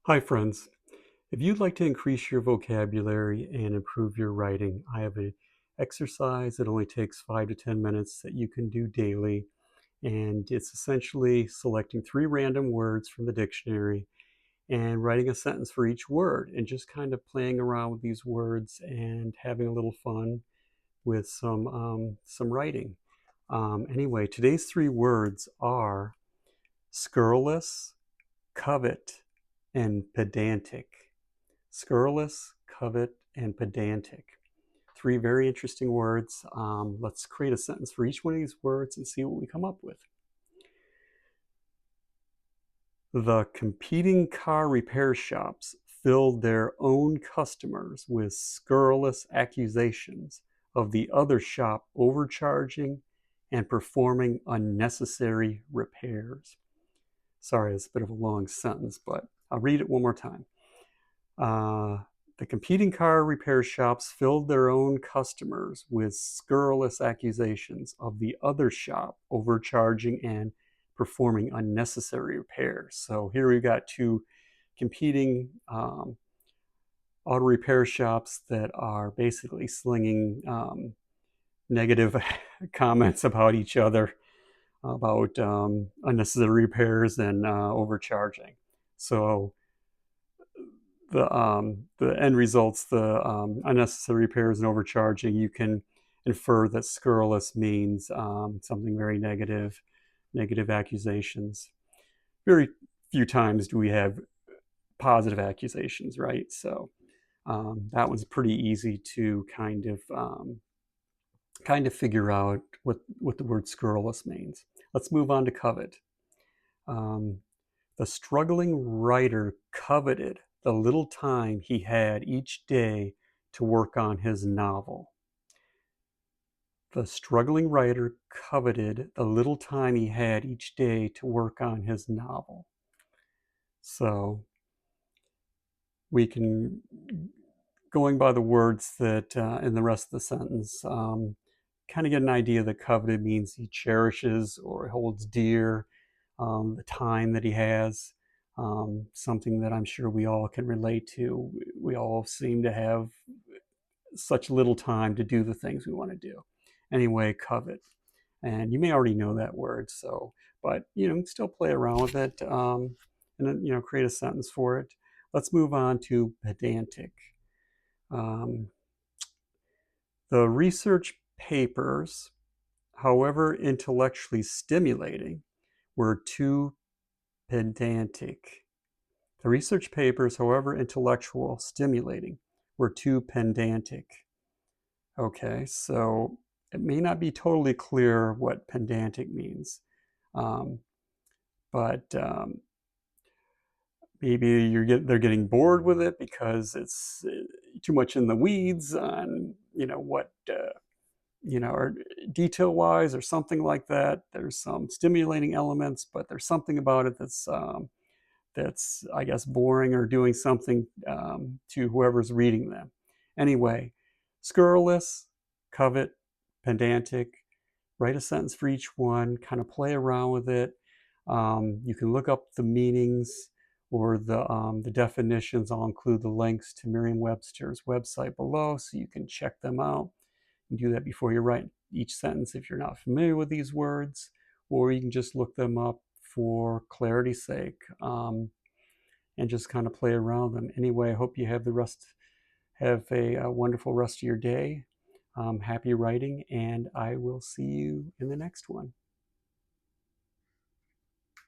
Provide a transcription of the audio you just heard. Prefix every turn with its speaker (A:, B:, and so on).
A: Hi friends, if you'd like to increase your vocabulary and improve your writing, I have an exercise that only takes 5 to 10 minutes that you can do daily, and it's essentially selecting 3 random words from the dictionary and writing a sentence for each word and just kind of playing around with these words and having a little fun with some writing. Anyway, today's 3 words are scurrilous, covet, and pedantic. Scurrilous, covet, and pedantic. 3 very interesting words. Let's create a sentence for each one of these words and see what we come up with. The competing car repair shops filled their own customers with scurrilous accusations of the other shop overcharging and performing unnecessary repairs. Sorry, it's a bit of a long sentence, but I'll read it one more time. The competing car repair shops filled their own customers with scurrilous accusations of the other shop overcharging and performing unnecessary repairs. So here we've got 2 competing auto repair shops that are basically slinging negative comments about each other, about unnecessary repairs and overcharging. So the end results, the unnecessary repairs and overcharging, you can infer that scurrilous means something very negative, negative accusations. Very few times do we have positive accusations, right? So that was pretty easy to kind of figure out what the word scurrilous means. Let's move on to covet. The struggling writer coveted the little time he had each day to work on his novel. The struggling writer coveted the little time he had each day to work on his novel. So we can, going by the words that in the rest of the sentence, kind of get an idea that coveted means he cherishes or holds dear the time that he has. Something that I'm sure we all can relate to. We all seem to have such little time to do the things we want to do. Anyway, covet. And you may already know that word, so, but you know, still play around with it and then, you know, create a sentence for it. Let's move on to pedantic. The research papers, however intellectually stimulating, were too pedantic. The research papers, however intellectual stimulating, were too pedantic. Okay, so it may not be totally clear what pedantic means, but maybe they're getting bored with it because it's too much in the weeds on, you know, what you know, or detail-wise or something like that. There's some stimulating elements, but there's something about it that's, I guess, boring or doing something to whoever's reading them. Anyway, scurrilous, covet, pedantic, write a sentence for each one, kind of play around with it. You can look up the meanings or the definitions. I'll include the links to Merriam-Webster's website below so you can check them out. You can do that before you write each sentence if you're not familiar with these words, or you can just look them up for clarity's sake and just kind of play around them. Anyway, I hope you have a wonderful rest of your day. Happy writing, and I will see you in the next one.